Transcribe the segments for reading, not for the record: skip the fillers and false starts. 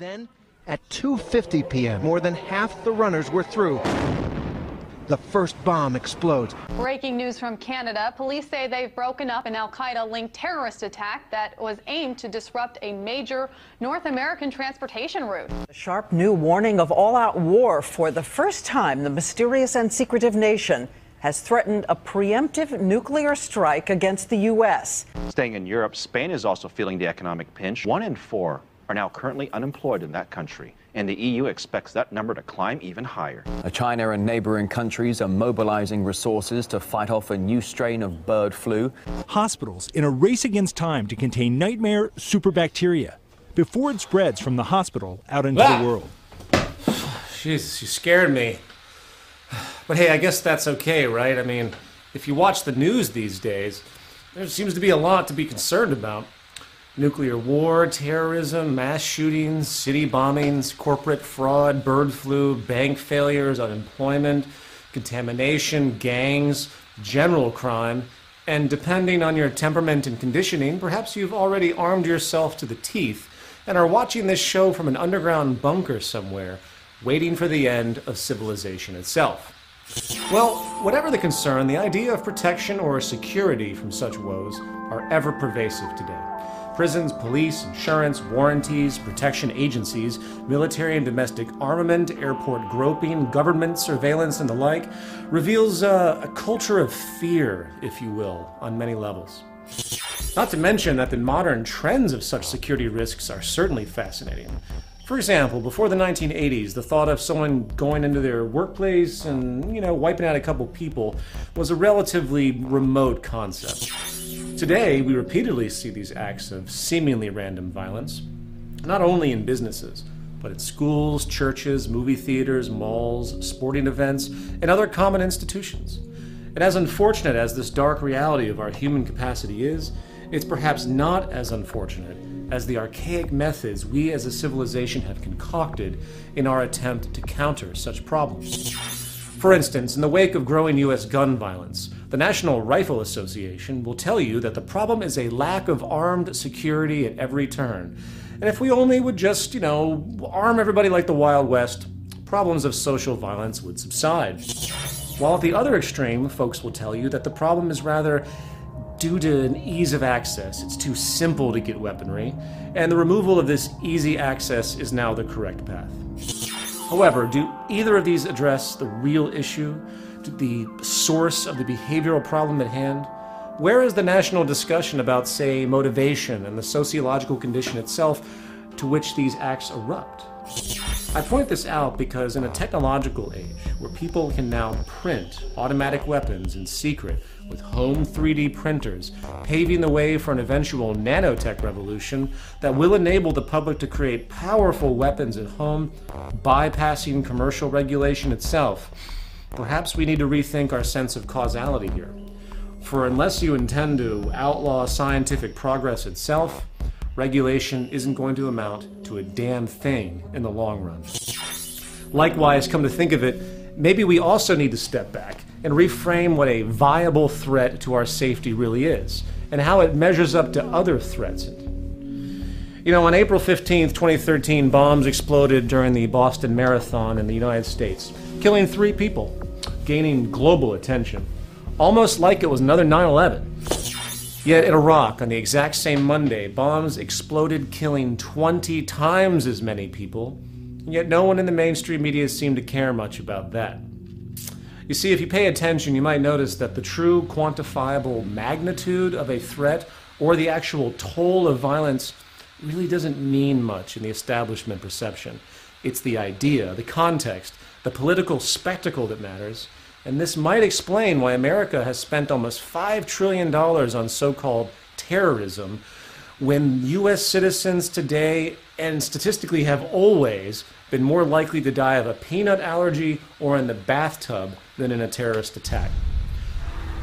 Then, at 2:50 p.m., more than half the runners were through. The first bomb explodes. Breaking news from Canada. Police say they've broken up an al-Qaeda-linked terrorist attack that was aimed to disrupt a major North American transportation route. A sharp new warning of all-out war. For the first time, the mysterious and secretive nation has threatened a preemptive nuclear strike against the U.S. Staying in Europe, Spain is also feeling the economic pinch. 1 in 4 are now currently unemployed in that country, and the EU expects that number to climb even higher. China and neighboring countries are mobilizing resources to fight off a new strain of bird flu. Hospitals in a race against time to contain nightmare superbacteria before it spreads from the hospital out into the world. Jesus, you scared me. But hey, I guess that's okay, right? I mean, if you watch the news these days, there seems to be a lot to be concerned about. Nuclear war, terrorism, mass shootings, city bombings, corporate fraud, bird flu, bank failures, unemployment, contamination, gangs, general crime, and depending on your temperament and conditioning, perhaps you've already armed yourself to the teeth and are watching this show from an underground bunker somewhere, waiting for the end of civilization itself. Well, whatever the concern, the idea of protection or security from such woes are ever pervasive today. Prisons, police, insurance, warranties, protection agencies, military and domestic armament, airport groping, government surveillance, and the like reveals a culture of fear, if you will, on many levels. Not to mention that the modern trends of such security risks are certainly fascinating. For example, before the 1980s, the thought of someone going into their workplace and, wiping out a couple people was a relatively remote concept. Today, we repeatedly see these acts of seemingly random violence, not only in businesses, but in schools, churches, movie theaters, malls, sporting events, and other common institutions. And as unfortunate as this dark reality of our human capacity is, it's perhaps not as unfortunate as the archaic methods we as a civilization have concocted in our attempt to counter such problems. For instance, in the wake of growing U.S. gun violence, the National Rifle Association will tell you that the problem is a lack of armed security at every turn. And if we only would just, arm everybody like the Wild West, problems of social violence would subside. While at the other extreme, folks will tell you that the problem is rather due to an ease of access. It's too simple to get weaponry, and the removal of this easy access is now the correct path. However, do either of these address the real issue, the source of the behavioral problem at hand? Where is the national discussion about, say, motivation and the sociological condition itself to which these acts erupt? I point this out because in a technological age where people can now print automatic weapons in secret with home 3D printers, paving the way for an eventual nanotech revolution that will enable the public to create powerful weapons at home, bypassing commercial regulation itself, perhaps we need to rethink our sense of causality here. For unless you intend to outlaw scientific progress itself, regulation isn't going to amount to a damn thing in the long run. Likewise, come to think of it, maybe we also need to step back and reframe what a viable threat to our safety really is, and how it measures up to other threats. On April 15th, 2013, bombs exploded during the Boston Marathon in the United States, killing 3 people, gaining global attention, almost like it was another 9/11. Yet in Iraq, on the exact same Monday, bombs exploded, killing 20 times as many people, and yet no one in the mainstream media seemed to care much about that. You see, if you pay attention, you might notice that the true quantifiable magnitude of a threat or the actual toll of violence really doesn't mean much in the establishment perception. It's the idea, the context, the political spectacle that matters. And this might explain why America has spent almost $5 trillion on so-called terrorism, when U.S. citizens today, and statistically have always, been more likely to die of a peanut allergy or in the bathtub than in a terrorist attack.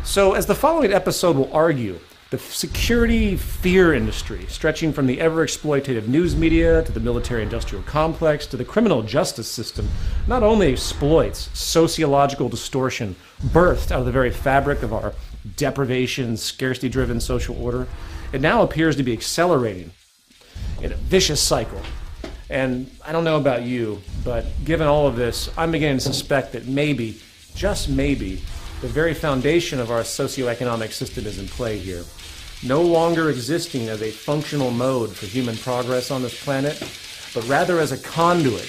So, as the following episode will argue, the security fear industry, stretching from the ever-exploitative news media to the military-industrial complex to the criminal justice system, not only exploits sociological distortion birthed out of the very fabric of our deprivation, scarcity-driven social order, it now appears to be accelerating in a vicious cycle. And I don't know about you, but given all of this, I'm beginning to suspect that maybe, just maybe, the very foundation of our socioeconomic system is in play here. No longer existing as a functional mode for human progress on this planet, but rather as a conduit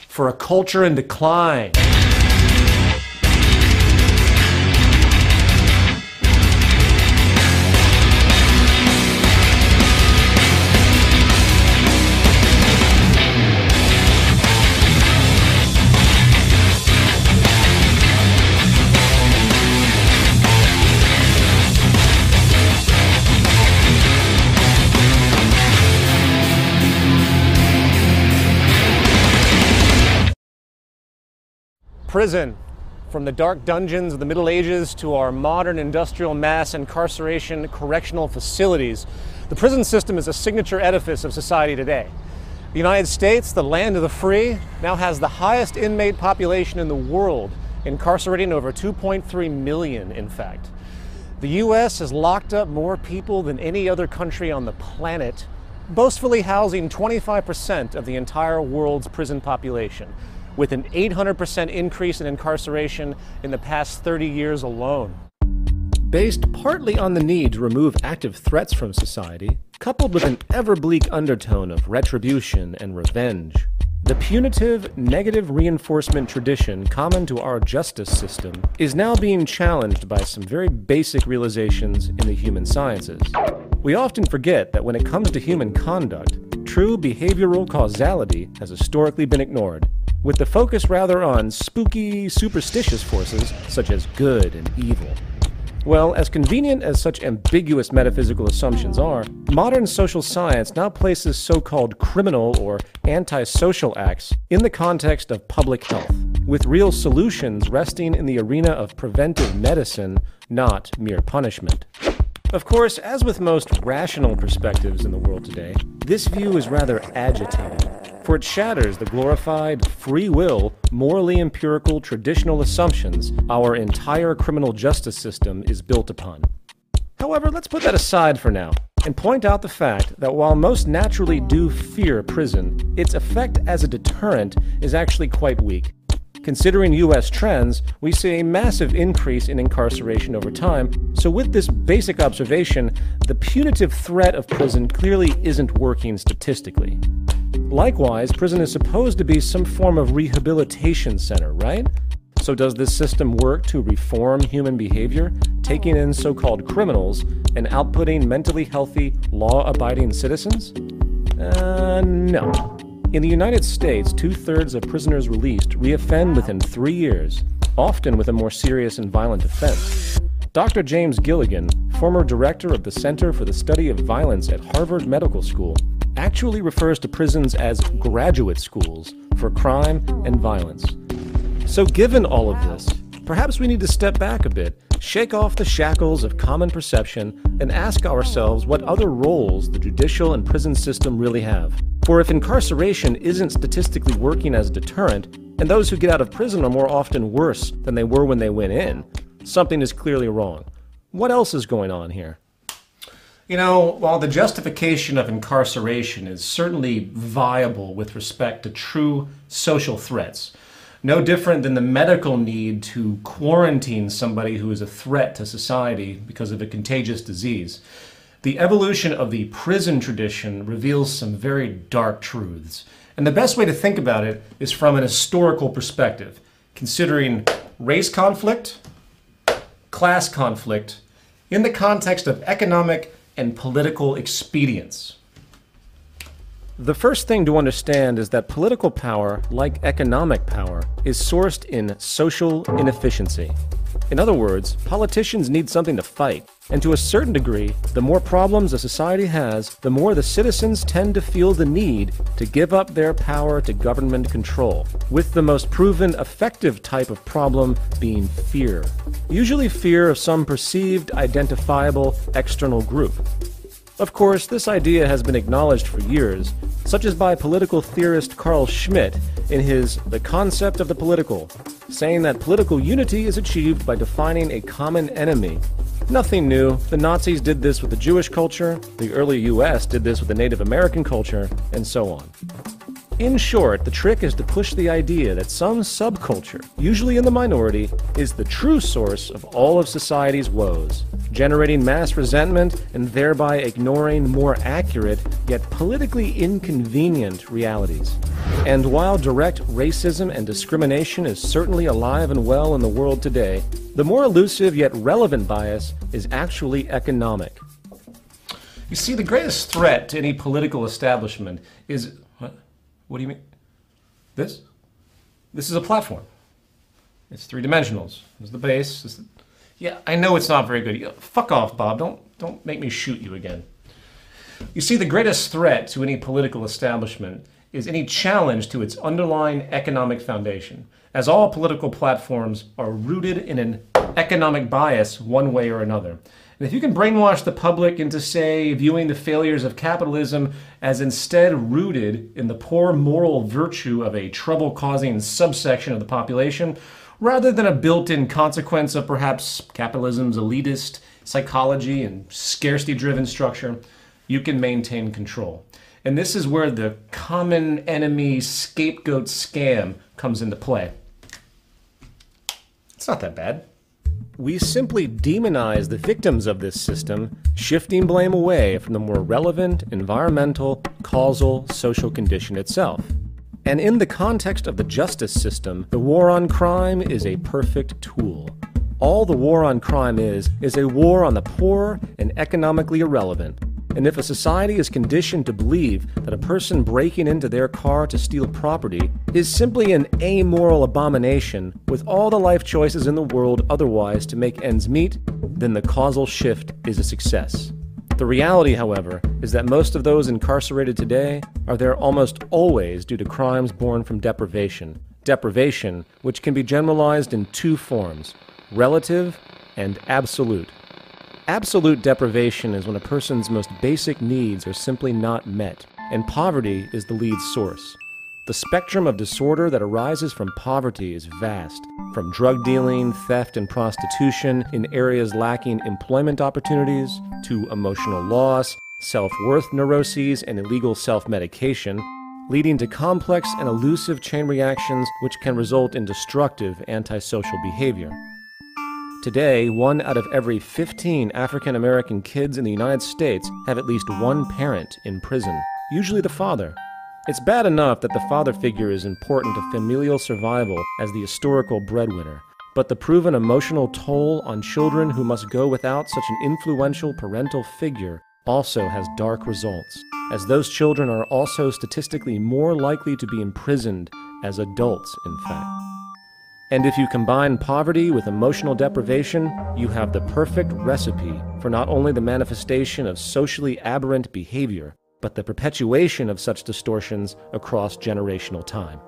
for a culture in decline. Prison. From the dark dungeons of the Middle Ages to our modern industrial mass incarceration correctional facilities, the prison system is a signature edifice of society today. The United States, the land of the free, now has the highest inmate population in the world, incarcerating over 2.3 million, in fact. The U.S. has locked up more people than any other country on the planet, boastfully housing 25% of the entire world's prison population, with an 800% increase in incarceration in the past 30 years alone. Based partly on the need to remove active threats from society, coupled with an ever-bleak undertone of retribution and revenge, the punitive, negative reinforcement tradition common to our justice system is now being challenged by some very basic realizations in the human sciences. We often forget that when it comes to human conduct, true behavioral causality has historically been ignored, with the focus rather on spooky, superstitious forces such as good and evil. Well, as convenient as such ambiguous metaphysical assumptions are, modern social science now places so-called criminal or antisocial acts in the context of public health, with real solutions resting in the arena of preventive medicine, not mere punishment. Of course, as with most rational perspectives in the world today, this view is rather agitating, for it shatters the glorified, free will, morally empirical traditional assumptions our entire criminal justice system is built upon. However, let's put that aside for now, and point out the fact that while most naturally do fear prison, its effect as a deterrent is actually quite weak. Considering U.S. trends, we see a massive increase in incarceration over time, so with this basic observation, the punitive threat of prison clearly isn't working statistically. Likewise, prison is supposed to be some form of rehabilitation center, right? So does this system work to reform human behavior, taking in so-called criminals and outputting mentally healthy, law-abiding citizens? No. In the United States, 2/3 of prisoners released reoffend within 3 years, often with a more serious and violent offense. Dr. James Gilligan, former director of the Center for the Study of Violence at Harvard Medical School, actually refers to prisons as graduate schools for crime and violence. So given all of this, perhaps we need to step back a bit, shake off the shackles of common perception, and ask ourselves what other roles the judicial and prison system really have. For if incarceration isn't statistically working as a deterrent, and those who get out of prison are more often worse than they were when they went in, something is clearly wrong. What else is going on here? You know, while the justification of incarceration is certainly viable with respect to true social threats, no different than the medical need to quarantine somebody who is a threat to society because of a contagious disease, the evolution of the prison tradition reveals some very dark truths. And the best way to think about it is from an historical perspective, considering race conflict, class conflict, in the context of economic and political expedience. The first thing to understand is that political power, like economic power, is sourced in social inefficiency. In other words, politicians need something to fight, and to a certain degree, the more problems a society has, the more the citizens tend to feel the need to give up their power to government control, with the most proven effective type of problem being fear. Usually fear of some perceived, identifiable, external group. Of course, this idea has been acknowledged for years, such as by political theorist Carl Schmitt in his The Concept of the Political, saying that political unity is achieved by defining a common enemy. Nothing new. The Nazis did this with the Jewish culture, the early US did this with the Native American culture, and so on. In short, the trick is to push the idea that some subculture, usually in the minority, is the true source of all of society's woes, generating mass resentment and thereby ignoring more accurate yet politically inconvenient realities. And while direct racism and discrimination is certainly alive and well in the world today, the more elusive yet relevant bias is actually economic. You see, the greatest threat to any political establishment is... What do you mean? This? This is a platform. It's three-dimensionals. There's the base. Yeah, I know it's not very good. Fuck off, Bob. Don't make me shoot you again. You see, the greatest threat to any political establishment is any challenge to its underlying economic foundation, as all political platforms are rooted in an economic bias one way or another. And if you can brainwash the public into, say, viewing the failures of capitalism as instead rooted in the poor moral virtue of a trouble-causing subsection of the population, rather than a built-in consequence of perhaps capitalism's elitist psychology and scarcity-driven structure, you can maintain control. And this is where the common enemy scapegoat scam comes into play. It's not that bad. We simply demonize the victims of this system, shifting blame away from the more relevant environmental, causal, social condition itself. And in the context of the justice system, the war on crime is a perfect tool. All the war on crime is a war on the poor and economically irrelevant. And if a society is conditioned to believe that a person breaking into their car to steal property is simply an amoral abomination with all the life choices in the world otherwise to make ends meet, then the causal shift is a success. The reality, however, is that most of those incarcerated today are there almost always due to crimes born from deprivation. Deprivation, which can be generalized in two forms: relative and absolute. Absolute deprivation is when a person's most basic needs are simply not met, and poverty is the lead source. The spectrum of disorder that arises from poverty is vast, from drug dealing, theft, and prostitution in areas lacking employment opportunities, to emotional loss, self-worth neuroses, and illegal self-medication, leading to complex and elusive chain reactions which can result in destructive antisocial behavior. Today, 1 out of every 15 African American kids in the United States have at least one parent in prison, usually the father. It's bad enough that the father figure is important to familial survival as the historical breadwinner, but the proven emotional toll on children who must go without such an influential parental figure also has dark results, as those children are also statistically more likely to be imprisoned as adults, in fact. And if you combine poverty with emotional deprivation, you have the perfect recipe for not only the manifestation of socially aberrant behavior, but the perpetuation of such distortions across generational time.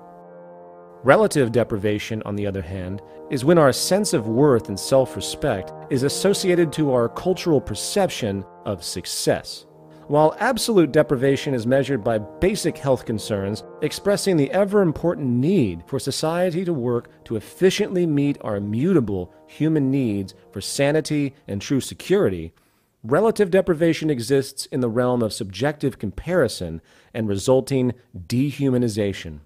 Relative deprivation, on the other hand, is when our sense of worth and self-respect is associated to our cultural perception of success, while absolute deprivation is measured by basic health concerns, expressing the ever-important need for society to work to efficiently meet our immutable human needs for sanity and true security. Relative deprivation exists in the realm of subjective comparison and resulting dehumanization.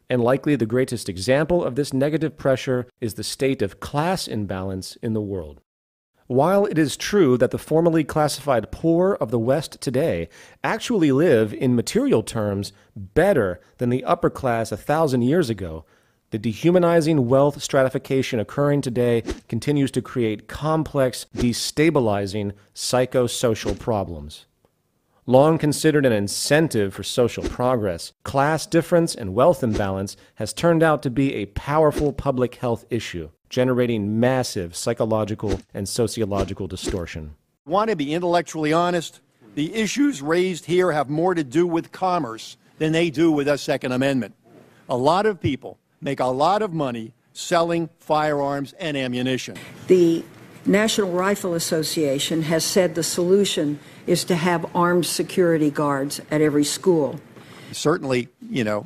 And likely the greatest example of this negative pressure is the state of class imbalance in the world. While it is true that the formerly classified poor of the West today actually live, in material terms, better than the upper class 1,000 years ago, the dehumanizing wealth stratification occurring today continues to create complex, destabilizing psychosocial problems. Long considered an incentive for social progress, class difference and wealth imbalance has turned out to be a powerful public health issue, generating massive psychological and sociological distortion. Want to be intellectually honest? The issues raised here have more to do with commerce than they do with the Second Amendment. A lot of people make a lot of money selling firearms and ammunition. The National Rifle Association has said the solution is to have armed security guards at every school. Certainly,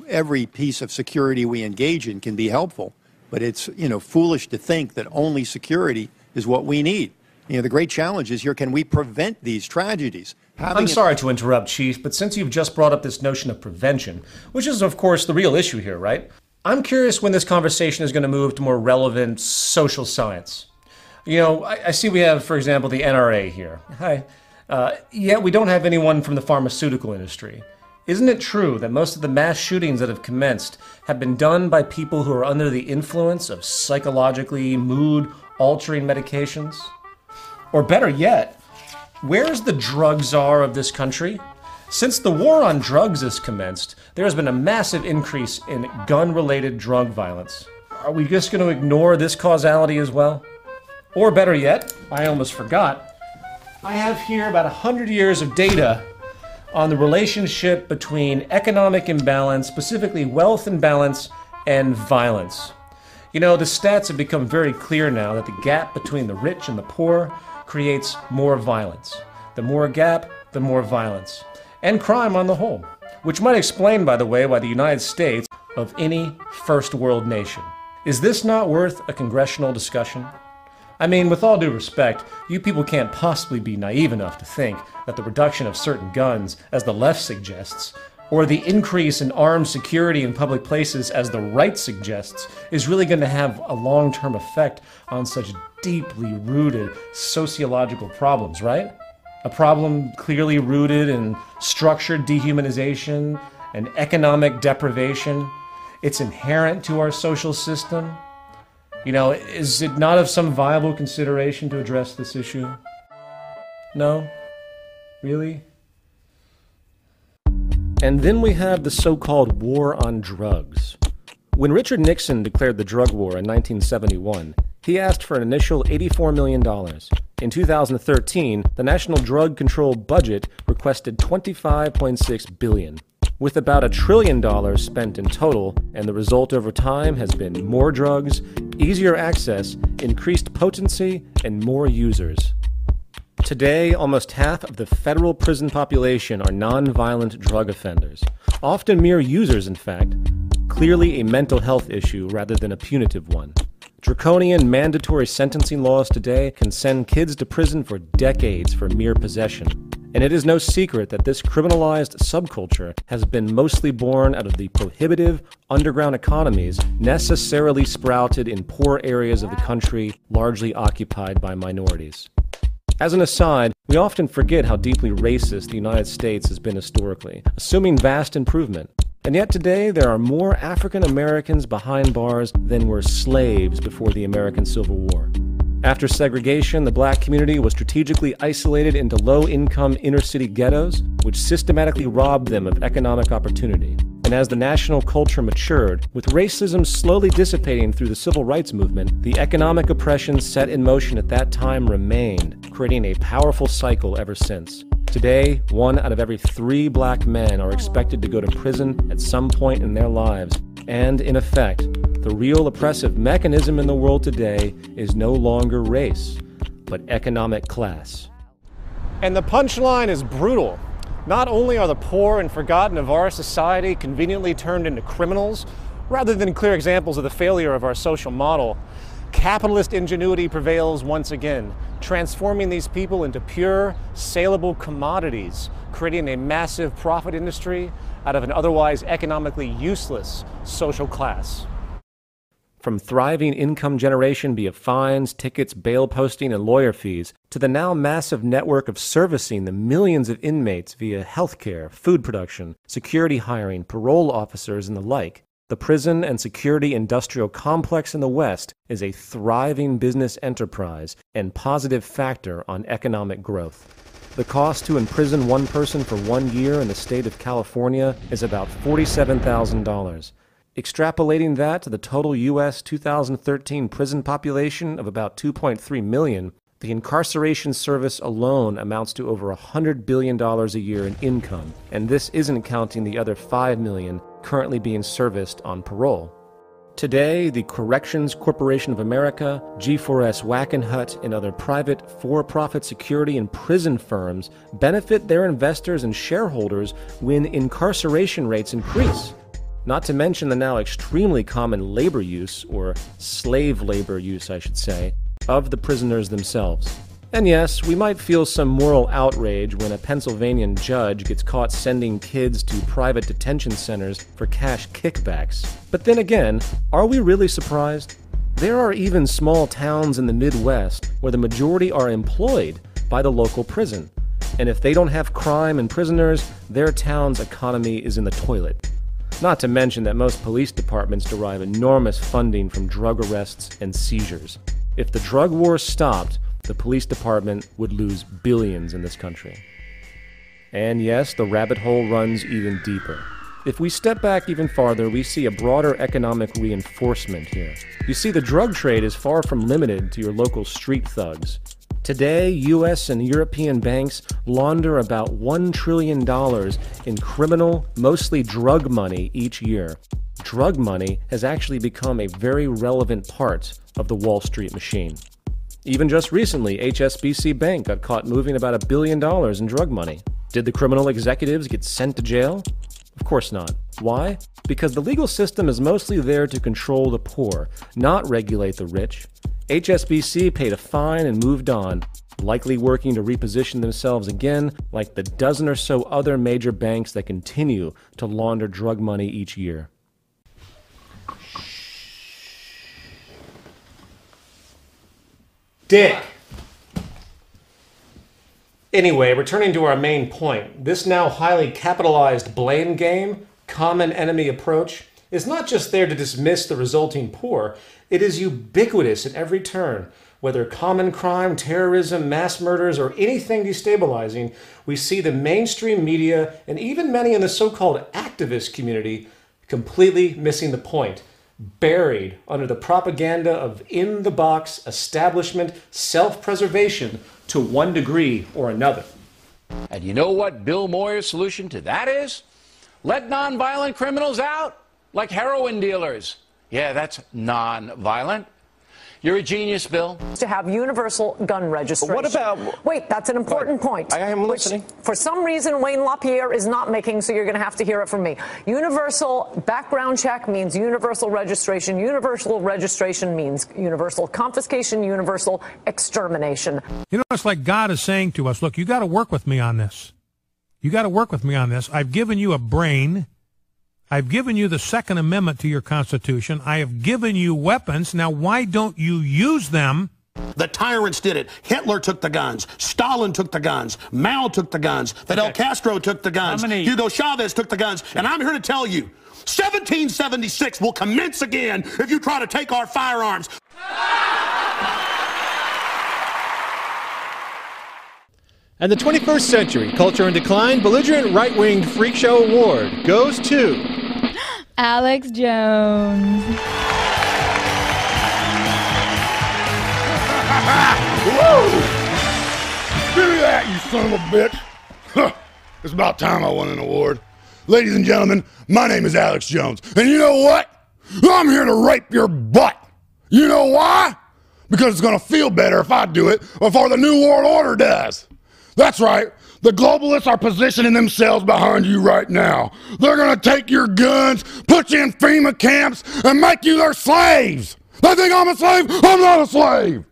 every piece of security we engage in can be helpful, but it's, foolish to think that only security is what we need. The great challenge is here, can we prevent these tragedies? I'm sorry to interrupt, Chief, but since you've just brought up this notion of prevention, which is, of course, the real issue here, right? I'm curious when this conversation is going to move to more relevant social science. You know, I see we have, for example, the NRA here. Hi. Yet we don't have anyone from the pharmaceutical industry. Isn't it true that most of the mass shootings that have commenced have been done by people who are under the influence of psychologically mood-altering medications? Or better yet, where's the drug czar of this country? Since the war on drugs has commenced, there has been a massive increase in gun-related drug violence. Are we just going to ignore this causality as well? Or better yet, I almost forgot, I have here about 100 years of data on the relationship between economic imbalance, specifically wealth imbalance, and violence. You know, the stats have become very clear now that the gap between the rich and the poor creates more violence. The more gap, the more violence. And crime on the whole. Which might explain, by the way, why the United States of any first world nation. Is this not worth a congressional discussion? I mean, with all due respect, you people can't possibly be naive enough to think that the reduction of certain guns, as the left suggests, or the increase in armed security in public places, as the right suggests, is really going to have a long-term effect on such deeply rooted sociological problems, right? A problem clearly rooted in structured dehumanization and economic deprivation. It's inherent to our social system. You know, is it not of some viable consideration to address this issue? No? Really? And then we have the so-called war on drugs. When Richard Nixon declared the drug war in 1971, he asked for an initial $84 million. In 2013, the National Drug Control Budget requested $25.6 billion. With about $1 trillion spent in total, and the result over time has been more drugs, easier access, increased potency, and more users. Today, almost half of the federal prison population are non-violent drug offenders, often mere users, in fact, clearly a mental health issue rather than a punitive one. Draconian mandatory sentencing laws today can send kids to prison for decades for mere possession. And it is no secret that this criminalized subculture has been mostly born out of the prohibitive underground economies necessarily sprouted in poor areas of the country, largely occupied by minorities. As an aside, we often forget how deeply racist the United States has been historically, assuming vast improvement. And yet today, there are more African Americans behind bars than were slaves before the American Civil War. After segregation, the black community was strategically isolated into low-income inner-city ghettos, which systematically robbed them of economic opportunity. And as the national culture matured, with racism slowly dissipating through the civil rights movement, the economic oppression set in motion at that time remained, creating a powerful cycle ever since. Today, 1 out of every 3 black men are expected to go to prison at some point in their lives. And in effect, the real oppressive mechanism in the world today is no longer race, but economic class. And the punchline is brutal. Not only are the poor and forgotten of our society conveniently turned into criminals, rather than clear examples of the failure of our social model, capitalist ingenuity prevails once again, transforming these people into pure, saleable commodities, creating a massive profit industry out of an otherwise economically useless social class. From thriving income generation via fines, tickets, bail posting, and lawyer fees, to the now massive network of servicing the millions of inmates via healthcare, food production, security hiring, parole officers, and the like, the prison and security industrial complex in the West is a thriving business enterprise and positive factor on economic growth. The cost to imprison one person for 1 year in the state of California is about $47,000. Extrapolating that to the total U.S. 2013 prison population of about 2.3 million, the incarceration service alone amounts to over $100 billion a year in income, and this isn't counting the other 5 million currently being serviced on parole. Today, the Corrections Corporation of America, G4S Wackenhut, and other private for-profit security and prison firms benefit their investors and shareholders when incarceration rates increase. Not to mention the now extremely common labor use, or slave labor use I should say, of the prisoners themselves. And yes, we might feel some moral outrage when a Pennsylvania judge gets caught sending kids to private detention centers for cash kickbacks. But then again, are we really surprised? There are even small towns in the Midwest where the majority are employed by the local prison. And if they don't have crime and prisoners, their town's economy is in the toilet. Not to mention that most police departments derive enormous funding from drug arrests and seizures. If the drug war stopped, the police department would lose billions in this country. And yes, the rabbit hole runs even deeper. If we step back even farther, we see a broader economic reinforcement here. You see, the drug trade is far from limited to your local street thugs. Today, U.S. and European banks launder about $1 trillion in criminal, mostly drug money each year. Drug money has actually become a very relevant part of the Wall Street machine. Even just recently, HSBC Bank got caught moving about $1 billion in drug money. Did the criminal executives get sent to jail? Of course not. Why? Because the legal system is mostly there to control the poor, not regulate the rich. HSBC paid a fine and moved on, likely working to reposition themselves again like the dozen or so other major banks that continue to launder drug money each year. Dick! Anyway, returning to our main point, this now highly capitalized blame game, common enemy approach, is not just there to dismiss the resulting poor, it is ubiquitous at every turn. Whether common crime, terrorism, mass murders, or anything destabilizing, we see the mainstream media and even many in the so-called activist community completely missing the point, buried under the propaganda of in-the-box establishment self-preservation to one degree or another. And you know what Bill Moyer's solution to that is? Let nonviolent criminals out, like heroin dealers. Yeah, that's non-violent. You're a genius, Bill. To have universal gun registration. What about... Wait, that's an important point. I am listening. Which, for some reason, Wayne LaPierre is not making, so you're going to have to hear it from me. Universal background check means universal registration. Universal registration means universal confiscation, universal extermination. You know, it's like God is saying to us, look, you got to work with me on this. You got to work with me on this. I've given you a brain. I've given you the Second Amendment to your Constitution. I have given you weapons. Now, why don't you use them? The tyrants did it. Hitler took the guns. Stalin took the guns. Mao took the guns. Fidel Castro took the guns. Hugo Chavez took the guns. And I'm here to tell you, 1776 will commence again if you try to take our firearms. And the 21st Century Culture in Decline Belligerent Right-Winged Freak Show Award goes to Alex Jones. Woo! Give me that, you son of a bitch. It's about time I won an award. Ladies and gentlemen, my name is Alex Jones. And you know what? I'm here to rape your butt. You know why? Because it's going to feel better if I do it before the New World Order does. That's right. The globalists are positioning themselves behind you right now. They're going to take your guns, put you in FEMA camps, and make you their slaves. They think I'm a slave? I'm not a slave.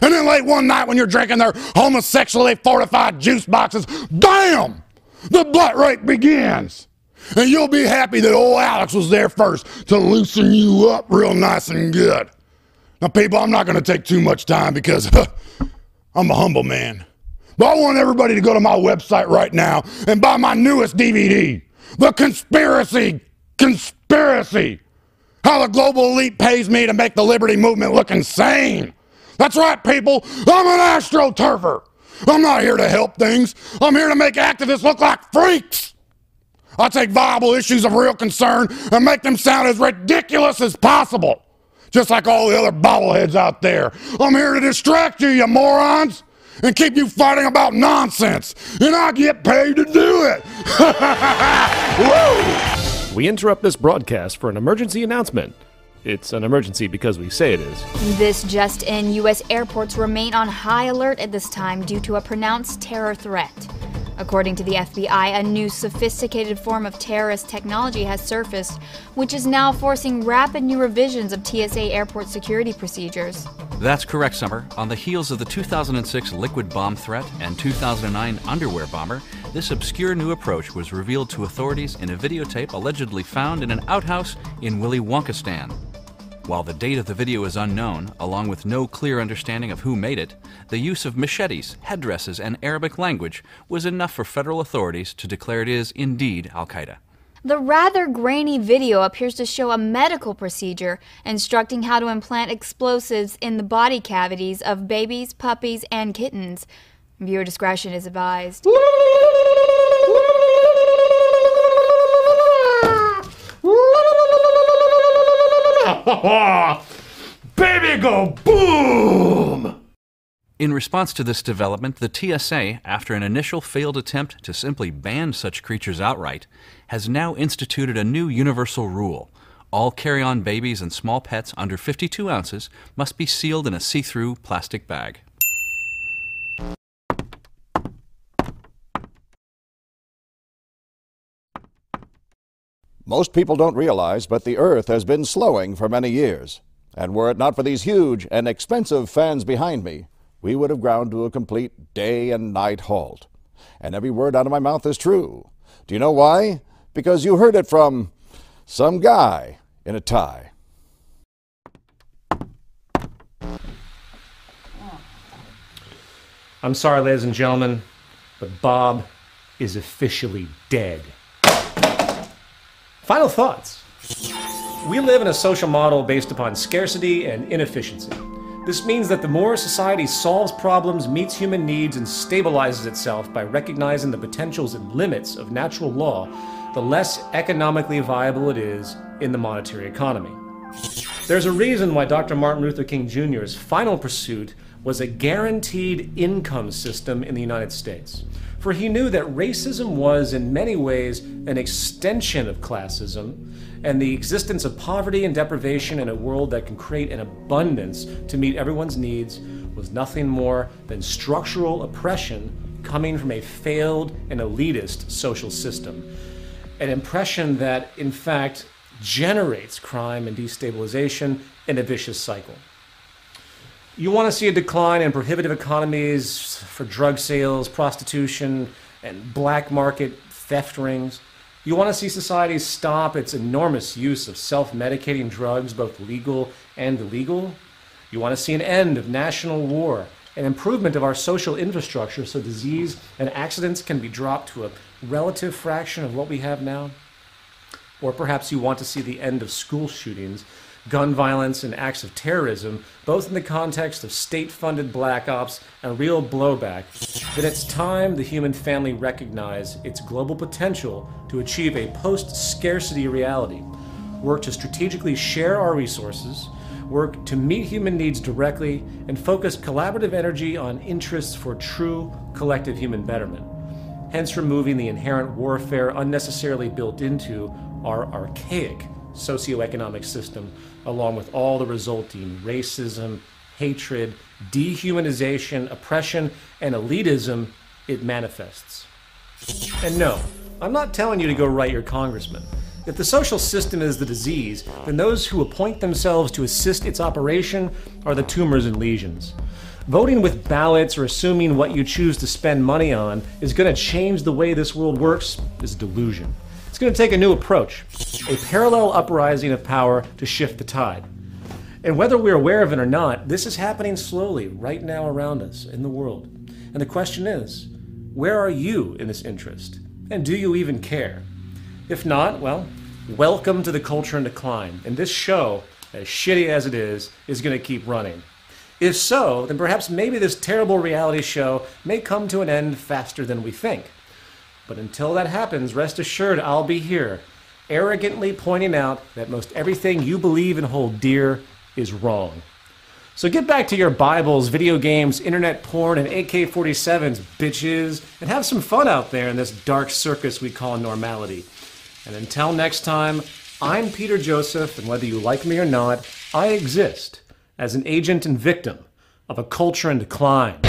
And then late one night when you're drinking their homosexually fortified juice boxes, bam! The butt rape begins. And you'll be happy that old Alex was there first to loosen you up real nice and good. Now, people, I'm not going to take too much time because I'm a humble man. But I want everybody to go to my website right now and buy my newest DVD, The Conspiracy. How the global elite pays me to make the liberty movement look insane. That's right, people. I'm an astroturfer. I'm not here to help things. I'm here to make activists look like freaks. I take viable issues of real concern and make them sound as ridiculous as possible. Just like all the other bobbleheads out there. I'm here to distract you morons. And keep you fighting about nonsense. And I get paid to do it. Woo! We interrupt this broadcast for an emergency announcement. It's an emergency because we say it is. This just in, U.S. airports remain on high alert at this time due to a pronounced terror threat. According to the FBI, a new sophisticated form of terrorist technology has surfaced, which is now forcing rapid new revisions of TSA airport security procedures. That's correct, Summer. On the heels of the 2006 liquid bomb threat and 2009 underwear bomber, this obscure new approach was revealed to authorities in a videotape allegedly found in an outhouse in Willy Wonkistan. While the date of the video is unknown, along with no clear understanding of who made it, the use of machetes, headdresses, and Arabic language was enough for federal authorities to declare it is indeed Al-Qaeda. The rather grainy video appears to show a medical procedure instructing how to implant explosives in the body cavities of babies, puppies, and kittens. Viewer discretion is advised. Baby go boom! In response to this development, the TSA, after an initial failed attempt to simply ban such creatures outright, has now instituted a new universal rule. All carry-on babies and small pets under 52 ounces must be sealed in a see-through plastic bag. Most people don't realize, but the Earth has been slowing for many years. And were it not for these huge and expensive fans behind me, we would have ground to a complete day and night halt. And every word out of my mouth is true. Do you know why? Because you heard it from some guy in a tie. I'm sorry, ladies and gentlemen, but Bob is officially dead. Final thoughts. We live in a social model based upon scarcity and inefficiency. This means that the more society solves problems, meets human needs, and stabilizes itself by recognizing the potentials and limits of natural law, the less economically viable it is in the monetary economy. There's a reason why Dr. Martin Luther King Jr.'s final pursuit was a guaranteed income system in the United States. For he knew that racism was, in many ways, an extension of classism, and the existence of poverty and deprivation in a world that can create an abundance to meet everyone's needs was nothing more than structural oppression coming from a failed and elitist social system. An impression that, in fact, generates crime and destabilization in a vicious cycle. You want to see a decline in prohibitive economies for drug sales, prostitution, and black market theft rings. You want to see society stop its enormous use of self-medicating drugs, both legal and illegal. You want to see an end of national war, an improvement of our social infrastructure so disease and accidents can be dropped to a relative fraction of what we have now. Or perhaps you want to see the end of school shootings, gun violence, and acts of terrorism, both in the context of state-funded black ops and real blowback. Then it's time the human family recognize its global potential to achieve a post-scarcity reality, work to strategically share our resources, work to meet human needs directly, and focus collaborative energy on interests for true collective human betterment, hence removing the inherent warfare unnecessarily built into our archaic socioeconomic system, along with all the resulting racism, hatred, dehumanization, oppression, and elitism it manifests. And no, I'm not telling you to go write your congressman. If the social system is the disease, then those who appoint themselves to assist its operation are the tumors and lesions. Voting with ballots or assuming what you choose to spend money on is going to change the way this world works is delusion. It's going to take a new approach, a parallel uprising of power to shift the tide. And whether we're aware of it or not, this is happening slowly right now around us in the world. And the question is, where are you in this interest? And do you even care? If not, well, welcome to the Culture in Decline. And this show, as shitty as it is going to keep running. If so, then perhaps maybe this terrible reality show may come to an end faster than we think. But until that happens, rest assured I'll be here, arrogantly pointing out that most everything you believe and hold dear is wrong. So get back to your Bibles, video games, internet porn, and AK-47s, bitches, and have some fun out there in this dark circus we call normality. And until next time, I'm Peter Joseph, and whether you like me or not, I exist as an agent and victim of a culture in decline.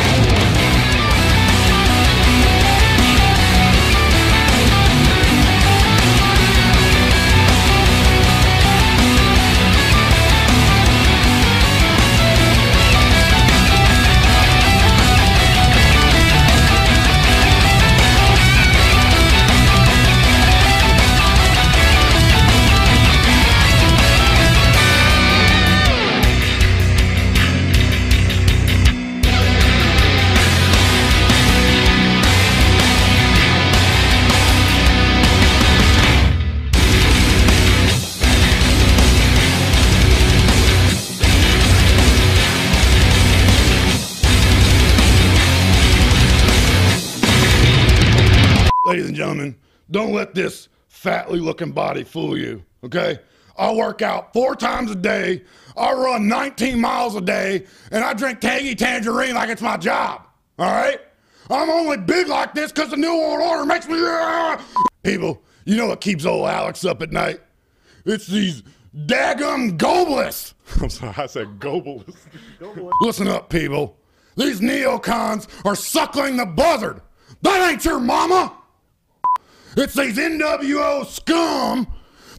don't let this fatly looking body fool you, okay? I work out 4 times a day, I run 19 miles a day, and I drink Tangy Tangerine like it's my job, all right? I'm only big like this because the New World Order makes me... People, you know what keeps old Alex up at night? It's these daggum globalists. I'm sorry, I said globalists. Listen up, people. These neocons are suckling the buzzard. That ain't your mama. It's these NWO scum.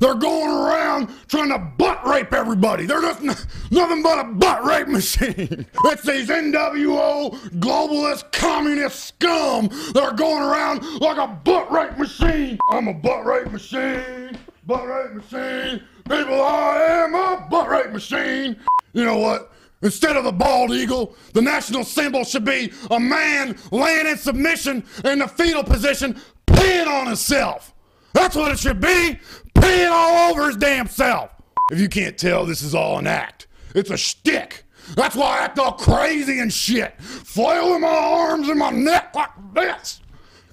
They're going around trying to butt rape everybody. They're just nothing but a butt rape machine. It's these NWO globalist communist scum that are going around like a butt rape machine. I'm a butt rape machine. Butt rape machine. People, I am a butt rape machine. You know what? Instead of the bald eagle, the national symbol should be a man laying in submission in the fetal position, peeing on himself. That's what it should be, peeing all over his damn self. If you can't tell, this is all an act. It's a shtick. That's why I act all crazy and shit, flailing my arms and my neck like this.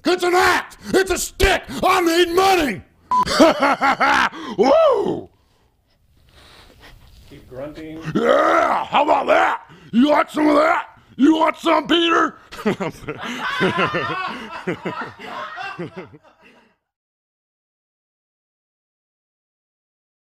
It's an act. It's a shtick. I need money. Woo! Keep grunting. Yeah, how about that? You like some of that? You want some, Peter?